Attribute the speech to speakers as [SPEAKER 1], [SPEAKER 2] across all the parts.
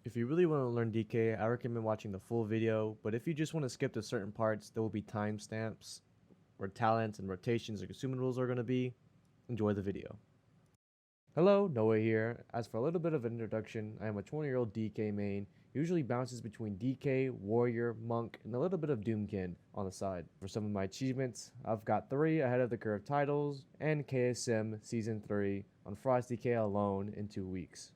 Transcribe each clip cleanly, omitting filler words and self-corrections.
[SPEAKER 1] If you really want to learn DK, I recommend watching the full video, but if you just want to skip to certain parts, there will be timestamps where talents and rotations and consumables are going to be. Enjoy the video. Hello, Noah here. As for a little bit of an introduction, I am a 20-year-old DK main, usually bounces between DK, Warrior, Monk, and a little bit of Doomkin on the side. For some of my achievements, I've got 3 ahead of the curve titles and KSM Season 3 on Frost DK alone in 2 weeks.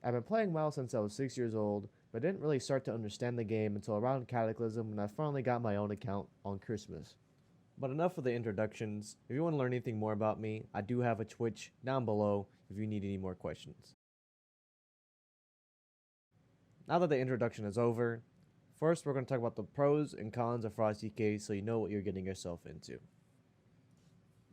[SPEAKER 1] I've been playing WoW since I was 6 years old, but didn't really start to understand the game until around Cataclysm when I finally got my own account on Christmas. But enough of the introductions. If you want to learn anything more about me, I do have a Twitch down below if you need any more questions. Now that the introduction is over, first we're going to talk about the pros and cons of Frost DK so you know what you're getting yourself into.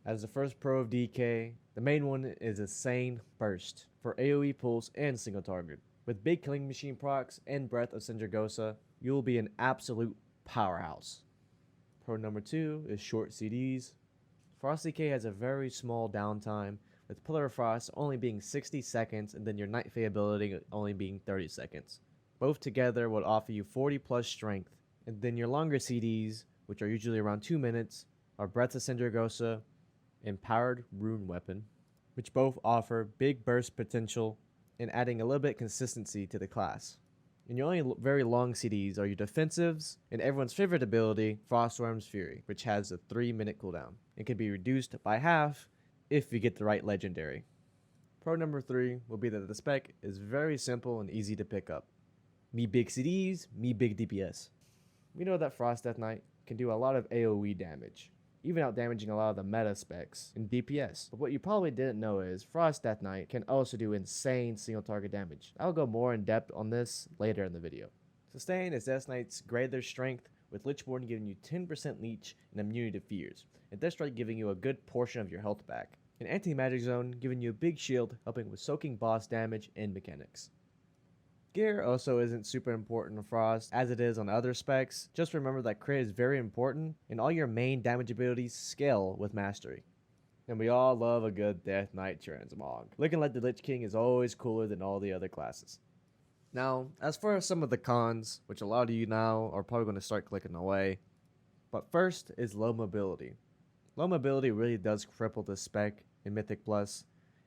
[SPEAKER 1] As the first pro of DK, the main one is a Sane Burst for AoE pulse and single target. With big killing machine procs and breath of Sindragosa, you will be an absolute powerhouse. Pro number 2 is short CDs. Frost DK has a very small downtime, with Pillar of Frost only being 60 seconds and then your Night Fae ability only being 30 seconds. Both together would offer you 40 plus strength, and then your longer CDs, which are usually around 2 minutes, are Breath of Sindragosa, Empower Rune Weapon, which both offer big burst potential and adding a little bit consistency to the class. And your only very long CDs are your defensives and everyone's favorite ability, Frostworm's Fury, which has a 3-minute cooldown and can be reduced by half if you get the right legendary. Pro number 3 will be that the spec is very simple and easy to pick up. Me big CDs, me big DPS. We know that Frost Death Knight can do a lot of AoE damage, even out damaging a lot of the meta specs in DPS. But what you probably didn't know is Frost Death Knight can also do insane single target damage. I'll go more in depth on this later in the video. Sustain is Death Knight's greater strength, with Lichborn giving you 10% leech and immunity to fears, and Death Strike giving you a good portion of your health back. And Anti-Magic Zone giving you a big shield, helping with soaking boss damage and mechanics. Gear also isn't super important on Frost as it is on other specs. Just remember that crit is very important and all your main damage abilities scale with mastery. And we all love a good Death Knight transmog. Looking like the Lich King is always cooler than all the other classes. Now, as far as some of the cons, which a lot of you now are probably going to start clicking away, but first is low mobility. Low mobility really does cripple the spec in Mythic Plus,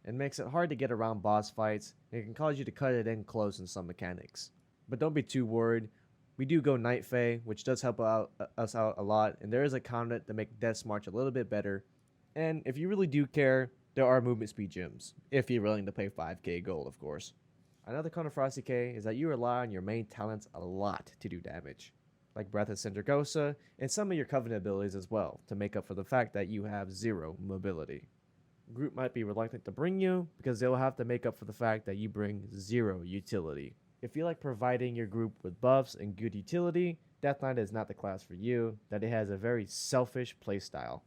[SPEAKER 1] and makes it hard to get around boss fights, and it can cause you to cut it in close in some mechanics. But don't be too worried. We do go Night Fae, which does help us out a lot, and there is a conduit to make Death March a little bit better. And if you really do care, there are movement speed gems, if you're willing to pay 5k gold, of course. Another con of Frost DK is that you rely on your main talents a lot to do damage, like Breath of Sindragosa, and some of your Covenant abilities as well, to make up for the fact that you have 0 mobility. Group might be reluctant to bring you because they'll have to make up for the fact that you bring 0 utility. If you like providing your group with buffs and good utility, Death Knight is not the class for you, that it has a very selfish playstyle.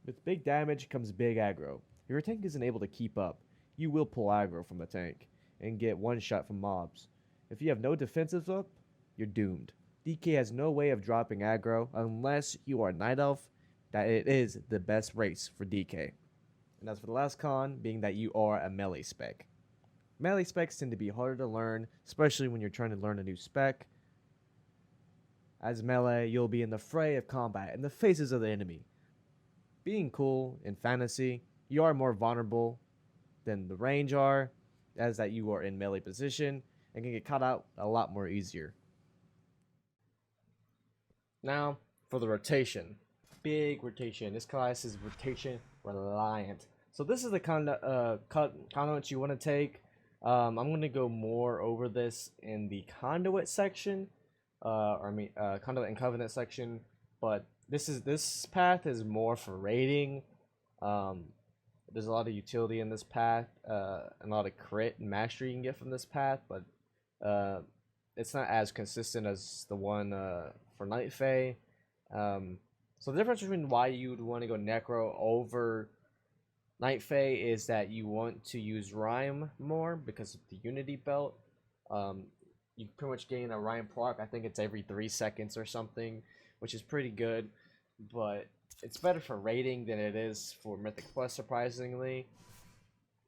[SPEAKER 1] With big damage comes big aggro. If your tank isn't able to keep up, you will pull aggro from the tank and get one shot from mobs. If you have no defensives up, you're doomed. DK has no way of dropping aggro unless you are Night Elf, that it is the best race for DK. And as for the last con, being that you are a melee spec. Melee specs tend to be harder to learn, especially when you're trying to learn a new spec. As melee, you'll be in the fray of combat, in the faces of the enemy. Being cool in fantasy, you are more vulnerable than the range are, as that you are in melee position, and can get caught out a lot more easier. Now, for the rotation. Big rotation. This class is rotation reliant. So this is the conduit you want to take. I'm going to go more over this in the conduit section, conduit and covenant section. But this path is more for raiding. There's a lot of utility in this path, and a lot of crit and mastery you can get from this path, but it's not as consistent as the one for Night Fae. So the difference between why you'd want to go Necro over Night Fae is that you want to use Rhyme more because of the Unity belt. You pretty much gain a Rhyme proc, I think it's every 3 seconds or something, which is pretty good, but it's better for raiding than it is for Mythic Plus, surprisingly.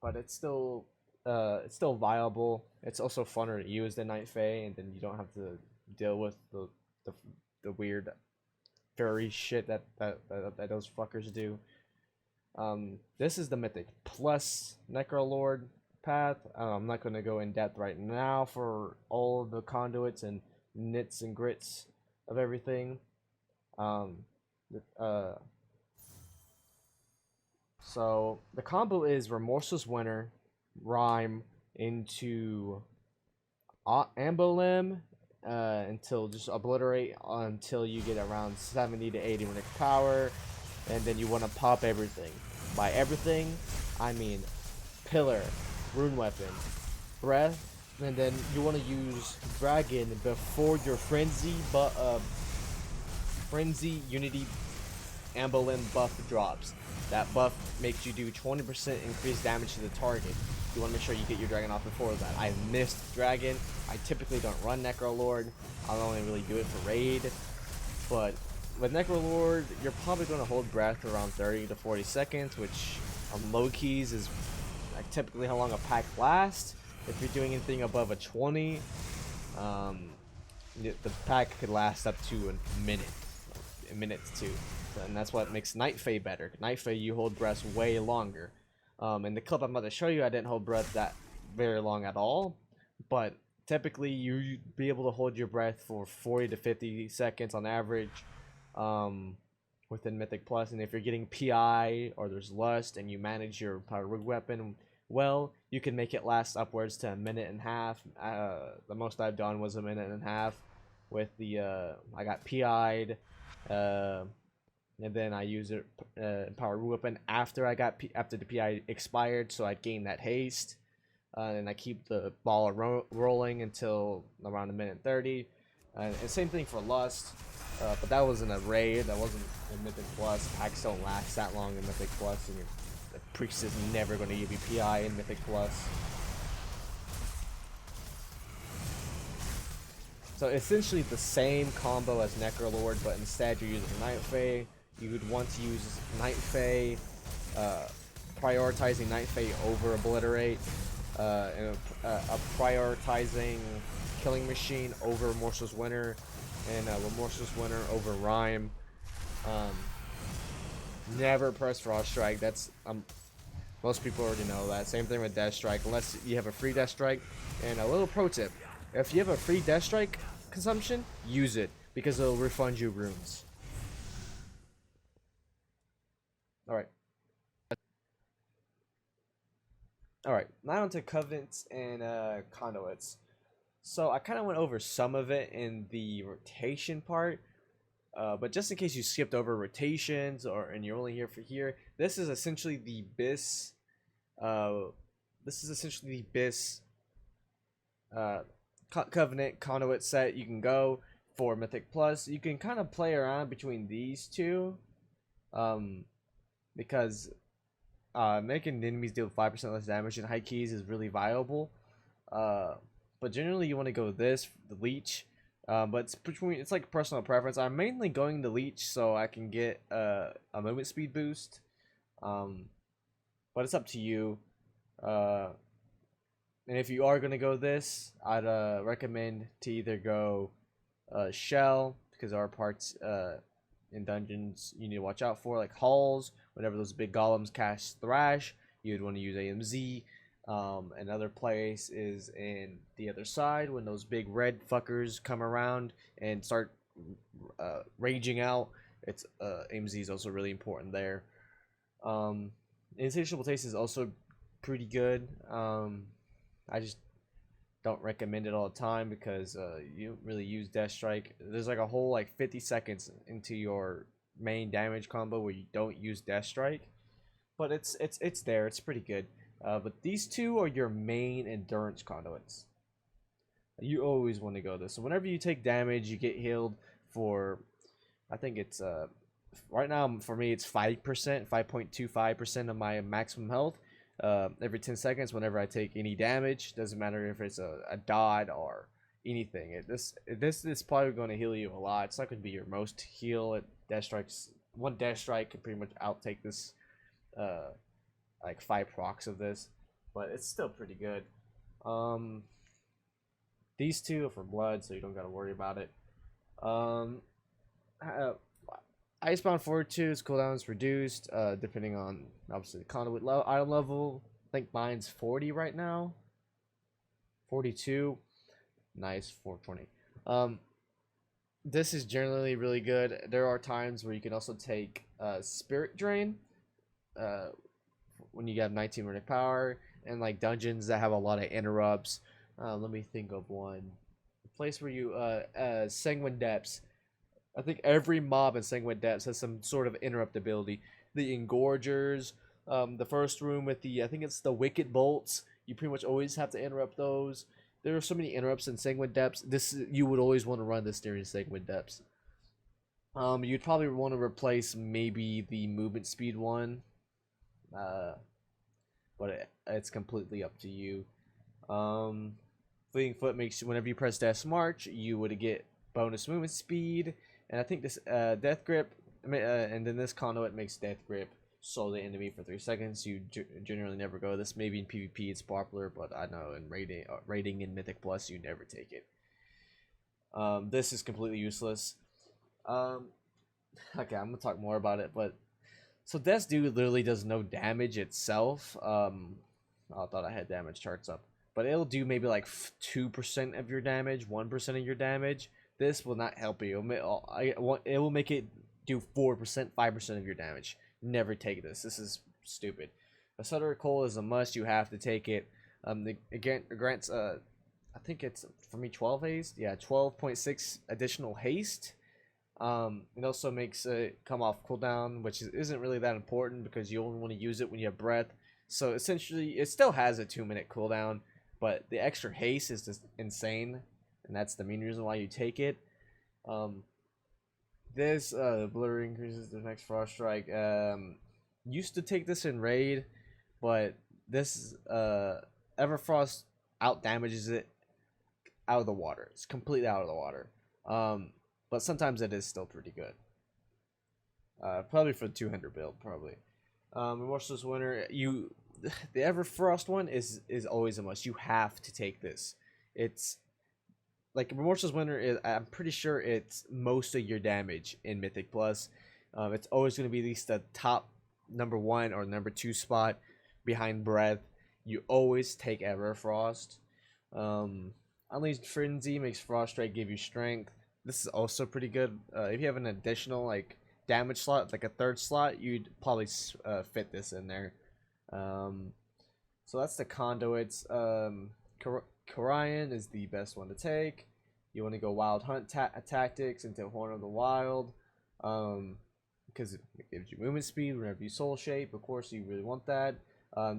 [SPEAKER 1] But it's still it's still viable. It's also funner to use than Night Fae, and then you don't have to deal with the, the weird furry shit that those fuckers do. This is the Mythic plus Necrolord path. I'm not going to go in depth right now for all of the conduits and nits and grits of everything. So the combo is Remorseless Winter, Rhyme into Ambolem until just obliterate until you get around 70 to 80 minute power, and then you want to pop everything. By everything, I mean Pillar, Rune Weapon, Breath, and then you want to use Dragon before your Frenzy Unity Ambolem buff drops. That buff makes you do 20% increased damage to the target. You want to make sure you get your Dragon off before that. I missed Dragon. I typically don't run Necrolord. I only really do it for raid. But with Necrolord, you're probably going to hold breath around 30 to 40 seconds, which on low keys is like typically how long a pack lasts. If you're doing anything above a 20, the pack could last up to a minute to 2. And that's what makes Night Fae better. Night Fae, you hold breath way longer. In the clip I'm about to show you, I didn't hold breath that very long at all. But typically, you'd be able to hold your breath for 40 to 50 seconds on average within Mythic Plus. And if you're getting PI or there's Lust and you manage your Empower Rune Weapon well, you can make it last upwards to a minute and a half. The most I've done was a minute and a half with the I got PI'd. And then I use it Empower Rune Weapon after the PI expired, so I gain that haste, and I keep the ball rolling until around a minute 30. And same thing for Lust, but that was in a raid. That wasn't in Mythic Plus. Packs don't last that long in Mythic Plus, and the priest is never going to give you PI in Mythic Plus. So essentially the same combo as Necrolord, but instead you're using Night Fae. You would want to use Night Fae, prioritizing Night Fae over Obliterate, and prioritizing Killing Machine over Remorseless Winter, and Remorseless Winter over Rhyme. Never press Frost Strike. That's most people already know that. Same thing with Death Strike, unless you have a free Death Strike. And a little pro tip: if you have a free Death Strike consumption, use it because it'll refund you runes. Alright, now on to Covenants and Conduits. So I kind of went over some of it in the rotation part, but just in case you skipped over rotations and you're only here for here, this is essentially the BIS. Covenant Conduit set. You can go for Mythic Plus. You can kind of play around between these two, because making enemies deal 5% less damage in high keys is really viable. But generally you want to go the leech. But it's like personal preference. I'm mainly going the leech so I can get a movement speed boost. But it's up to you. And if you are gonna go this, I'd recommend to either go Shell, because there are parts in dungeons you need to watch out for, like halls. Whenever those big golems cast Thrash, you'd want to use AMZ. Another place is in the other side when those big red fuckers come around and start raging out. It's AMZ is also really important there. Insatiable Taste is also pretty good. I just don't recommend it all the time because you don't really use Death Strike. There's like a whole 50 seconds into your main damage combo where you don't use Death Strike, but it's there. It's pretty good. But these two are your main endurance conduits. You always want to go this. So whenever you take damage, you get healed for, I think it's right now for me it's 5%, 5.25% of my maximum health. Every 10 seconds whenever I take any damage. Doesn't matter if it's a dot or anything. This is probably going to heal you a lot. It's not going to be your most heal at Death Strikes. One Death Strike can pretty much outtake this like 5 procs of this. but it's still pretty good. These two are for blood, so you don't gotta worry about it. Uh, Icebound Fortitude's cooldown is reduced, depending on obviously the conduit item level. I think mine's 40 right now. 42. Nice, 420. This is generally really good. There are times where you can also take Spirit Drain when you have 19 minute power, and like dungeons that have a lot of interrupts. Let me think of one. A place where you Sanguine Depths. I think every mob in Sanguine Depths has some sort of interrupt ability. The Engorgers, the first room with the, I think it's the Wicked Bolts. You pretty much always have to interrupt those. There are so many interrupts in Sanguine Depths. This, you would always want to run this during Sanguine Depths. You'd probably want to replace maybe the movement speed one, but it's completely up to you. Fleeting Foot makes, whenever you press Dash March, you would get bonus movement speed, and I think this Death Grip, and then this Conduit makes Death Grip slow the enemy for 3 seconds. You generally never go this. Maybe in PvP it's popular, but I know in rating in Mythic Plus you never take it. This is completely useless. Okay, I'm gonna talk more about it, but so Death's Due literally does no damage itself. I thought I had damage charts up, but it'll do maybe like 2% of your damage, 1% of your damage. This will not help you. It will make it do 4%, 5% of your damage. Never take this. This is stupid. Accelerate Coal is a must. You have to take it. It grants I think it's for me 12 haste. Yeah, 12.6 additional haste. It also makes it come off cooldown, which isn't really that important because you only want to use it when you have breath. So essentially, it still has a 2-minute cooldown, but the extra haste is just insane, and that's the main reason why you take it. This blur increases the next frost strike. Used to take this in raid, but this Everfrost out damages it out of the water. It's completely out of the water. But sometimes it is still pretty good. Probably for the 200 build, probably. Remorseless Winter, the Everfrost one is always a must. You have to take this. It's like Remorseless Winter is, I'm pretty sure it's most of your damage in Mythic Plus. It's always going to be at least the top number 1 or number 2 spot behind Breath. You always take Everfrost. Unleashed Frenzy makes Frost Strike give you strength. This is also pretty good. If you have an additional like damage slot, like a 3rd slot, you'd probably fit this in there. So that's the Conduits. Korian is the best one to take. You want to go Wild Hunt tactics into Horn of the Wild, because it gives you movement speed whenever you soul shape. Of course, you really want that.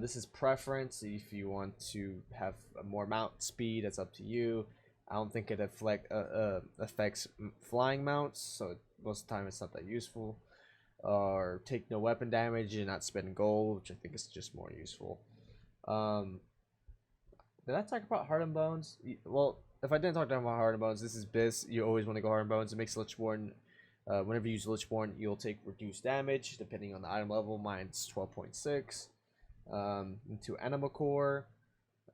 [SPEAKER 1] This is preference. If you want to have more mount speed, that's up to you. I don't think it affects flying mounts, so most of the time it's not that useful. Or take no weapon damage and not spend gold, which I think is just more useful. Did I talk about Heart and Bones? Well, if I didn't talk about Heart and Bones, this is BIS. You always want to go Heart and Bones. It makes Lichborn. Whenever you use Lichborn, you'll take reduced damage depending on the item level. Mine's 12.6. Into Anima Core.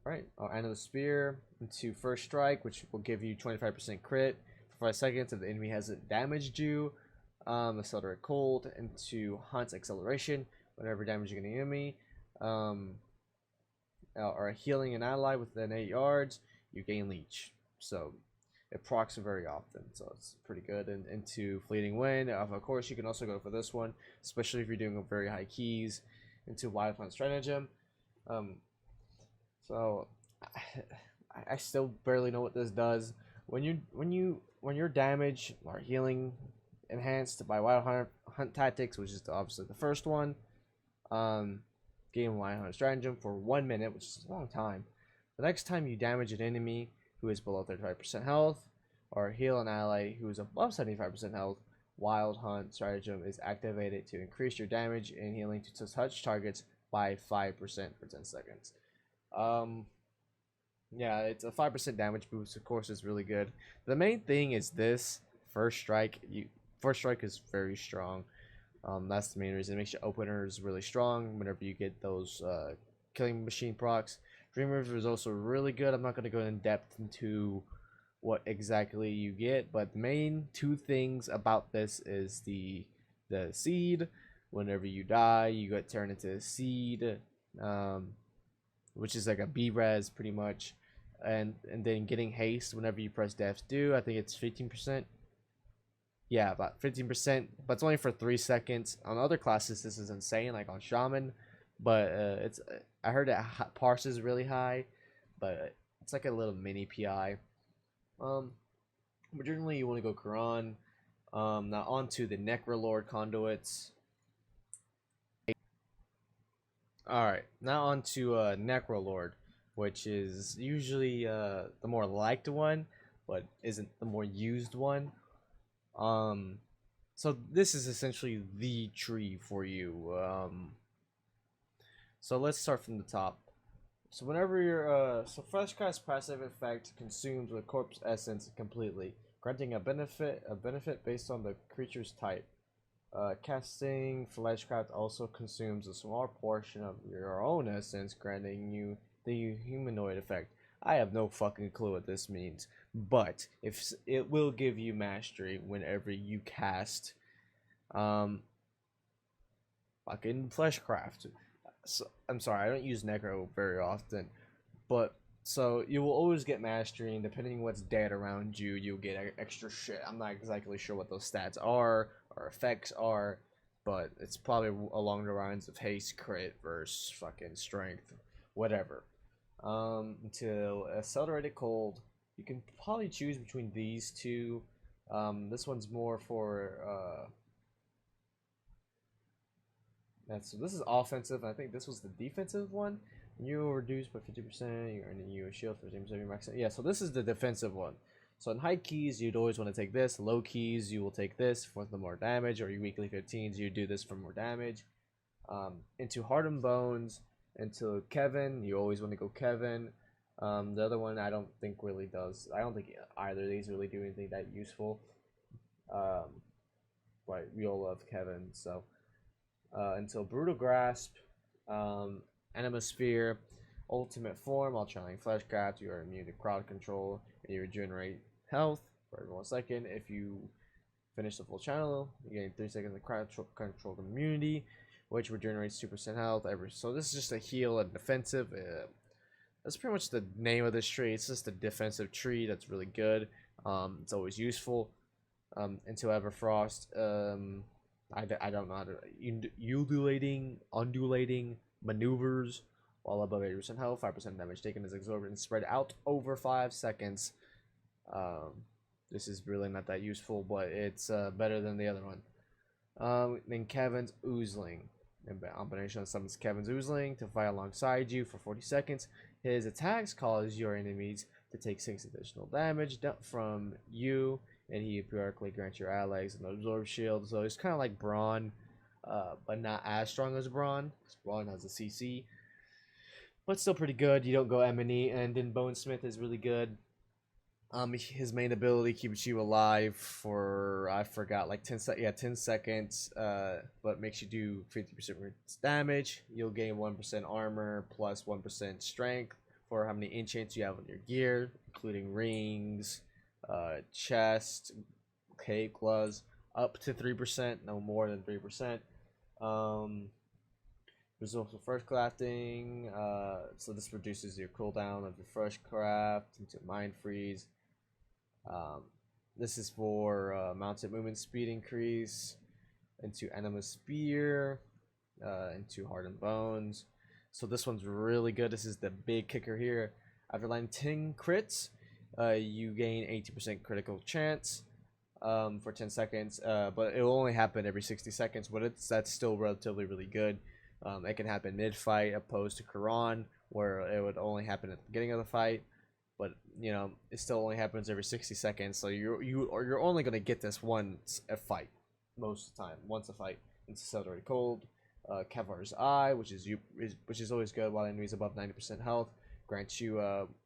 [SPEAKER 1] Alright, Anima Spear. Into First Strike, which will give you 25% crit for 5 seconds if the enemy hasn't damaged you. Accelerate Cold. Into Hunt's Acceleration. Whenever damaging an enemy. Or healing an ally within 8 yards, you gain leech. So it procs very often, so it's pretty good. And into Fleeting Wind, of course, you can also go for this one, especially if you're doing very high keys. Into Wild Hunt Stratagem. So I still barely know what this does. When your damage or healing enhanced by Wild Hunt tactics, which is obviously the first one. Game Wild Hunt Stratagem for 1 minute, which is a long time. The next time you damage an enemy who is below 35% health, or heal an ally who is above 75% health, Wild Hunt Stratagem is activated to increase your damage and healing to touch targets by 5% for 10 seconds. Yeah, it's a 5% damage boost. Of course, it's really good. The main thing is this First Strike. First Strike is very strong. That's the main reason. It makes your openers really strong whenever you get those killing machine procs. Dream River is also really good. I'm not going to go in depth into what exactly you get, but the main two things about this is the seed. Whenever you die, you get turned into a seed, which is like a B-res pretty much, and then getting haste whenever you press Death's Due. I think it's 15%. Yeah, about 15%, but it's only for 3 seconds. On other classes, this is insane, like on Shaman, but it's I heard that parses really high, but it's like a little mini PI. But generally you want to go Quran. Now onto the Necrolord conduits. Alright, now onto Necrolord, which is usually the more liked one, but isn't the more used one. So this is essentially the tree for you. So let's start from the top. So whenever you're so Fleshcast's passive effect consumes the corpse essence completely, granting a benefit based on the creature's type. Casting Fleshcraft also consumes a small portion of your own essence, granting you the humanoid effect. I have no fucking clue what this means, but if it will give you mastery whenever you cast fucking Fleshcraft. So, I'm sorry, I don't use Necro very often, but so you will always get mastery, and depending on what's dead around you, you'll get extra shit. I'm not exactly sure what those stats are or effects are, but it's probably along the lines of haste, crit versus fucking strength, whatever. Until accelerated cold, you can probably choose between these two. This one's more for so this is offensive. I think this was the defensive one. You reduce by 50%. You're earning you a shield for 10% of your max. Yeah, so this is the defensive one. So in high keys, you'd always want to take this. Low keys, you will take this for the more damage, or your weekly 15s, you do this for more damage. Into Hardened Bones, into Kevin, you always want to go Kevin. The other one I don't think really does. I don't think either of these really do anything that useful. But we all love Kevin, so. Until Brutal Grasp, Anima-Sphere, Ultimate Form, while channeling Fleshcraft, you are immune to crowd control, and you regenerate health for 1 second. If you finish the full channel, you gain 3 seconds of crowd control immunity, which regenerates 2% health. So this is just a heal and defensive. That's pretty much the name of this tree. It's just a defensive tree that's really good. It's always useful. Until Everfrost, I don't know how to undulating maneuvers while above 80% health, 5% damage taken is absorbed and spread out over 5 seconds. This is really not that useful, but it's better than the other one. Then Kevin's Oozling. In combination summons Kevin's Oozling to fight alongside you for 40 seconds. His attacks cause your enemies to take 6 additional damage from you, and he periodically grants your allies an absorb shield. So it's kind of like Brawn, but not as strong as Brawn. Brawn has a CC, but still pretty good. You don't go Emini, and then Bonesmith is really good. His main ability keeps you alive for, I forgot, like 10 seconds, but makes you do 50% damage. You'll gain 1% armor plus 1% strength for how many enchants you have on your gear, including rings, chest, cape, gloves, up to 3%, no more than 3%. There's also first crafting, so this reduces your cooldown of your first craft into mind freeze. This is for mounted movement speed increase, into Anima-Sphere, into Hardened Bones. So this one's really good. This is the big kicker here. After landing 10 crits, you gain 80% critical chance for 10 seconds, but it will only happen every 60 seconds, but that's still relatively really good. It can happen mid-fight opposed to Quran, where it would only happen at the beginning of the fight, but you know, it still only happens every 60 seconds, so you're only going to get this once a fight, most of the time, once a fight. It's Accelerated Cold, Kavar's Eye, which is always good while enemies above 90% health, grants you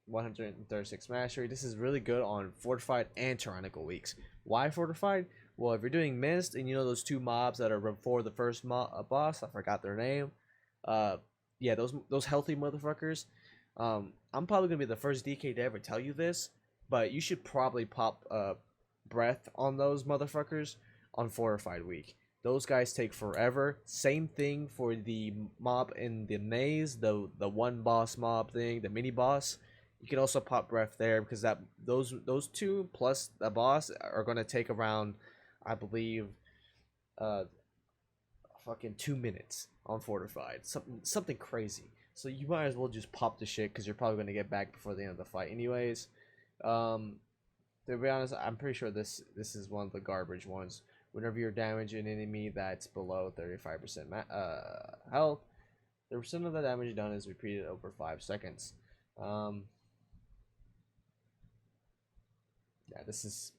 [SPEAKER 1] 136 mastery. This is really good on Fortified and Tyrannical weeks. Why Fortified? Well, if you're doing Mist, and you know those two mobs that are before the first boss, I forgot their name, yeah, those healthy motherfuckers. I'm probably gonna be the first DK to ever tell you this, but you should probably pop breath on those motherfuckers on fortified week. Those guys take forever. Same thing for the mob in the maze, the one boss mob thing, the mini boss. You can also pop breath there because those two plus the boss are gonna take around, I believe, uh, fucking 2 minutes on fortified. Something crazy. So you might as well just pop the shit because you're probably gonna get back before the end of the fight, anyways. Um, to be honest, I'm pretty sure this is one of the garbage ones. Whenever you're damaging an enemy that's below 35% health, 30% of the damage done is repeated over 5 seconds. Um, yeah, this is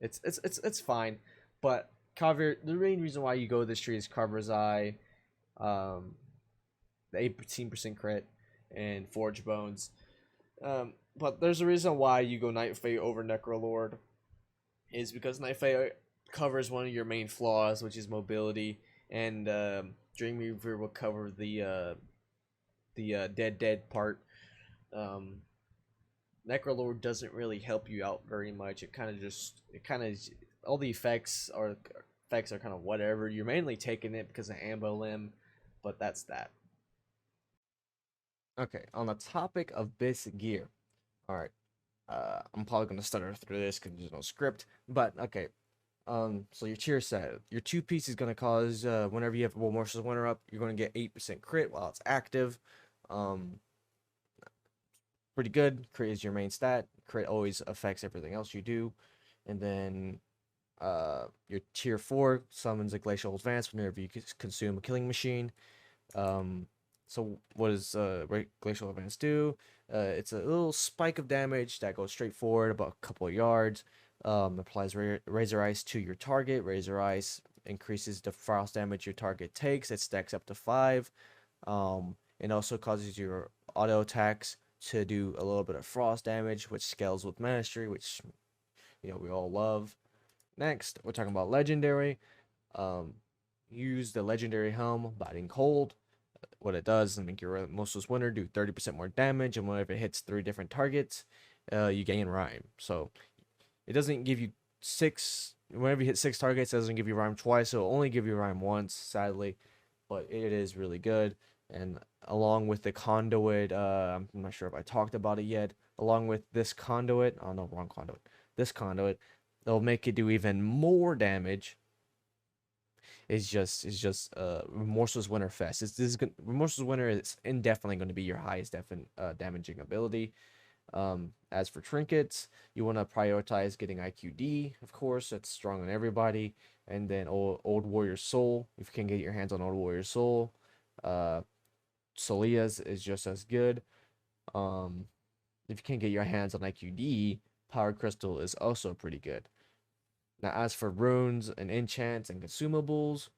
[SPEAKER 1] it's fine, but cover the main reason why you go this tree is Carver's Eye, um, the 18% crit, and Forge Bones. But there's a reason why you go Night Fae over Necrolord, is because Night Fae covers one of your main flaws, which is mobility, and Dreamweaver will cover the dead part. Um, Necrolord doesn't really help you out very much. It kind of all the effects are kind of whatever. You're mainly taking it because of Ambo Limb, but that's that. Okay, on the topic of BIS Gear. All right, I'm probably gonna stutter through this because there's no script, but okay. So your tier set, your 2-piece is gonna cause whenever you have a Warcraft Winter up, you're gonna get 8% crit while it's active. Um, Pretty good. Crit is your main stat. Crit always affects everything else you do. And then your tier 4 summons a Glacial Advance whenever you consume a killing machine. So what does Glacial Advance do? It's a little spike of damage that goes straight forward about a couple of yards. Applies Razor Ice to your target. Razor Ice increases the frost damage your target takes. It stacks up to 5. And also causes your auto attacks to do a little bit of frost damage, which scales with Ministry, which we all love. Next, we're talking about Legendary. Use the Legendary Helm, Biting Cold. What it does is make your Merciless Winter do 30% more damage, and whenever it hits 3 different targets, you gain Rhyme. So it doesn't give you 6. Whenever you hit 6 targets, it doesn't give you Rhyme twice. So it'll only give you Rhyme once, sadly. But it is really good. And along with the Conduit, I'm not sure if I talked about it yet. Along with this Conduit, oh no, wrong Conduit. This Conduit, they'll make it do even more damage. It's just Remorseless Winter Fest. Remorseless Winter is indefinitely going to be your highest damaging ability. As for trinkets, you want to prioritize getting IQD, of course. That's strong on everybody. And then Old Warrior Soul, if you can get your hands on Old Warrior Soul. Solia's is just as good. If you can't get your hands on IQD, Power Crystal is also pretty good. Now, as for runes and enchants and consumables,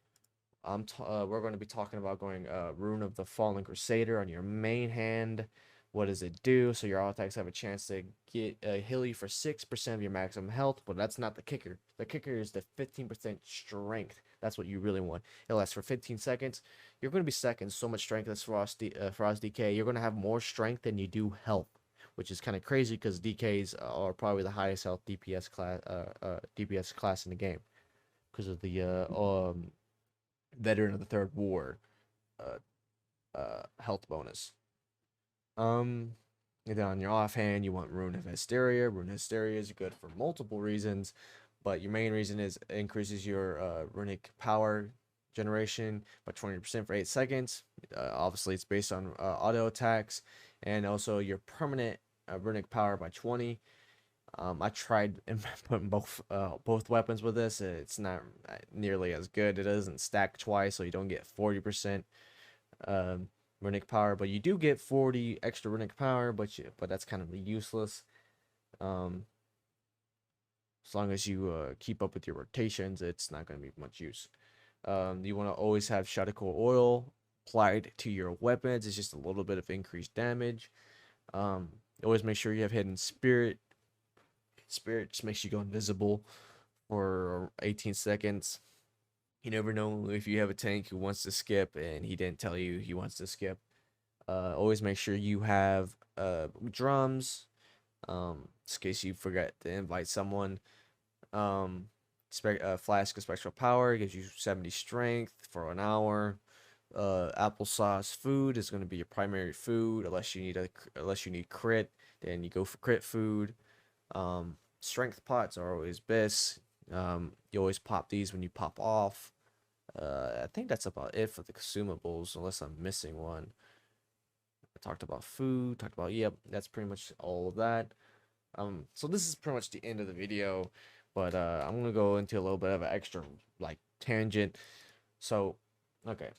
[SPEAKER 1] we're going to be talking about going Rune of the Fallen Crusader on your main hand. What does it do? So your attacks have a chance to get heal you for 6% of your maximum health, but that's not the kicker. The kicker is the 15% strength. That's what you really want. It lasts for 15 seconds. You're going to be stacking so much strength as Frost DK. You're going to have more strength than you do health, which is kind of crazy because DKs are probably the highest health DPS class in the game because of the Veteran of the Third War health bonus. And then on your offhand, you want Rune of Hysteria. Rune of Hysteria is good for multiple reasons, but your main reason is it increases your runic power generation by 20% for 8 seconds. Obviously, it's based on auto attacks, and also your permanent runic power by 20. I tried putting both weapons with this. It's not nearly as good. It doesn't stack twice, so you don't get 40% runic power, but you do get 40 extra runic power, but that's kind of useless. As long as you keep up with your rotations, it's not going to be much use. You want to always have Shadowlands oil applied to your weapons. It's just a little bit of increased damage. Always make sure you have hidden spirit. Spirit just makes you go invisible for 18 seconds. You never know if you have a tank who wants to skip and he didn't tell you he wants to skip. Always make sure you have drums, just in case you forget to invite someone. Um, flask of spectral power gives you 70 strength for an hour. Applesauce food is going to be your primary food unless you need crit, then you go for crit food. Strength pots are always BIS. You always pop these when you pop off. I think that's about it for the consumables, unless I'm missing one. I talked about food, talked about, yep, that's pretty much all of that. So this is pretty much the end of the video, but I'm gonna go into a little bit of an extra like tangent. So, okay,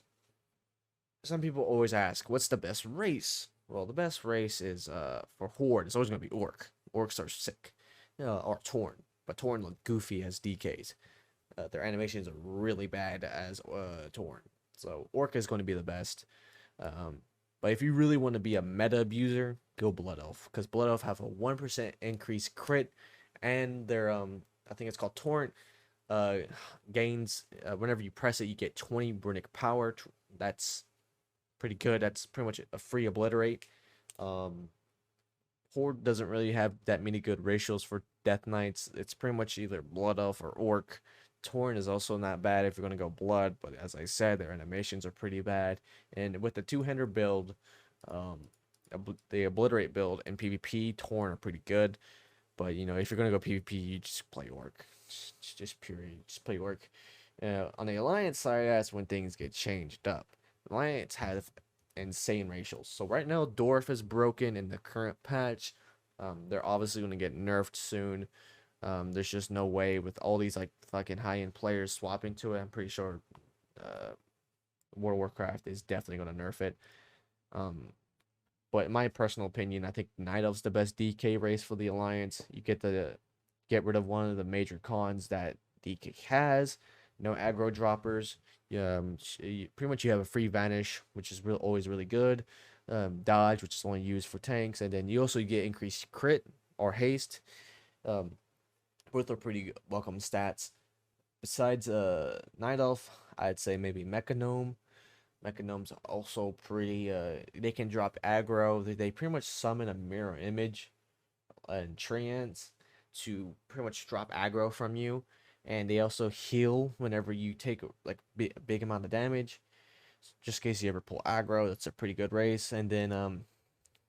[SPEAKER 1] some people always ask, what's the best race? Well, the best race is for Horde. It's always gonna be Orc. Orcs are sick, or Torn, but Torn look goofy as DKs. Their animations are really bad as Torn. So Orc is going to be the best. Um, but if you really want to be a meta abuser, go Blood Elf, because Blood Elf have a 1% increase crit, and their I think it's called Torrent gains whenever you press it, you get 20 runic power. That's pretty good. That's pretty much a free obliterate. Um, Horde doesn't really have that many good ratios for Death Knights. It's pretty much either Blood Elf or Orc. Torn is also not bad if you're going to go Blood, but as I said, their animations are pretty bad. And with the two-hander build, um, the Obliterate build and PvP, Torn are pretty good. But, you know, if you're going to go PvP, you just play Orc. Just play Orc. On the Alliance side, that's when things get changed up. Alliance have insane ratios. So right now, Dwarf is broken in the current patch. They're obviously going to get nerfed soon. There's just no way with all these like fucking high-end players swapping to it. I'm pretty sure World of Warcraft is definitely going to nerf it. But in my personal opinion, I think Night Elf's the best DK race for the Alliance. You get rid of one of the major cons that DK has. No aggro droppers. Pretty much you have a free vanish, which is always really good. Dodge, which is only used for tanks, and then you also get increased crit or haste. Both are pretty welcome stats. Besides Night Elf, I'd say maybe Mechanome. Mechanome's also pretty they can drop aggro. They pretty much summon a mirror image and treants to pretty much drop aggro from you, and they also heal whenever you take like a big amount of damage. Just in case you ever pull aggro, that's a pretty good race. And then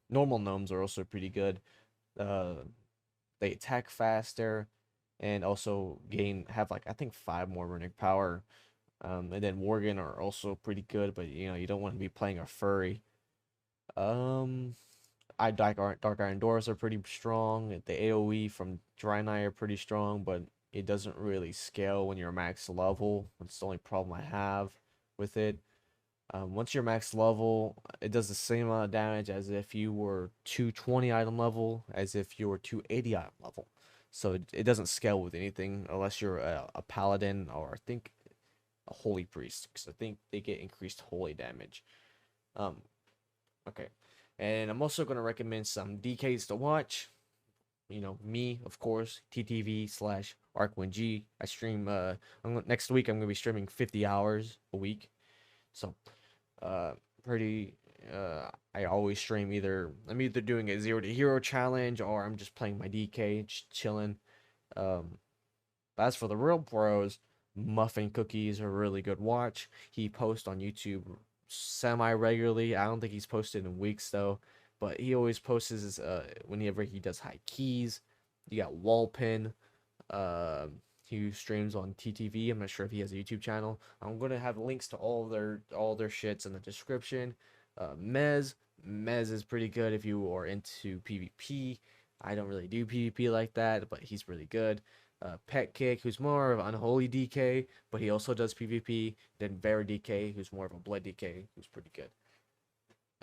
[SPEAKER 1] normal gnomes are also pretty good. Uh, they attack faster and also have like I think 5 more runic power. And then Worgen are also pretty good, but you know you don't want to be playing a furry. Dark Iron Doors are pretty strong. The AoE from Draenei are pretty strong, but it doesn't really scale when you're max level. That's the only problem I have with it. Once you're max level, it does the same amount of damage as if you were 220 item level, as if you were 280 item level. So it doesn't scale with anything unless you're a paladin or I think a holy priest, because I think they get increased holy damage. Okay. And I'm also going to recommend some DKs to watch. You know, me, of course, TTV/ArcWinG. I stream, next week I'm going to be streaming 50 hours a week. So, pretty, I always stream I'm either doing a 0 to hero challenge or I'm just playing my DK, just chilling. As for the real pros, Muffin Cookies are a really good watch. He posts on YouTube semi-regularly. I don't think he's posted in weeks though, but he always posts his whenever he does high keys. You got Wallpin, he streams on TTV. I'm not sure if he has a YouTube channel. I'm gonna have links to all their shits in the description. Mez is pretty good if you are into PvP. I don't really do PvP like that, but he's really good. Pet Kick, who's more of Unholy DK, but he also does PvP. Then Vera DK, who's more of a Blood DK, who's pretty good.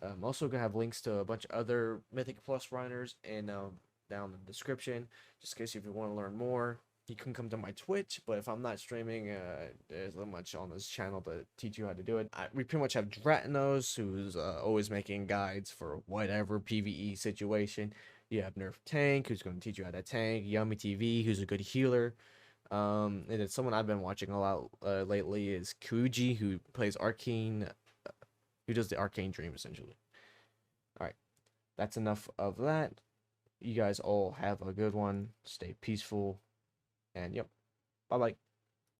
[SPEAKER 1] I'm also gonna have links to a bunch of other Mythic Plus runners and down in the description, just in case if you want to learn more. You can come to my Twitch, but if I'm not streaming, there's not much on this channel to teach you how to do it. We pretty much have Dratinos, who's always making guides for whatever PvE situation. You have Nerf Tank, who's going to teach you how to tank. Yummy TV, who's a good healer. And then someone I've been watching a lot lately is Kuji, who plays Arcane, who does the Arcane Dream, essentially. that's enough of that. You guys all have a good one. Stay peaceful. And yep. Bye-bye.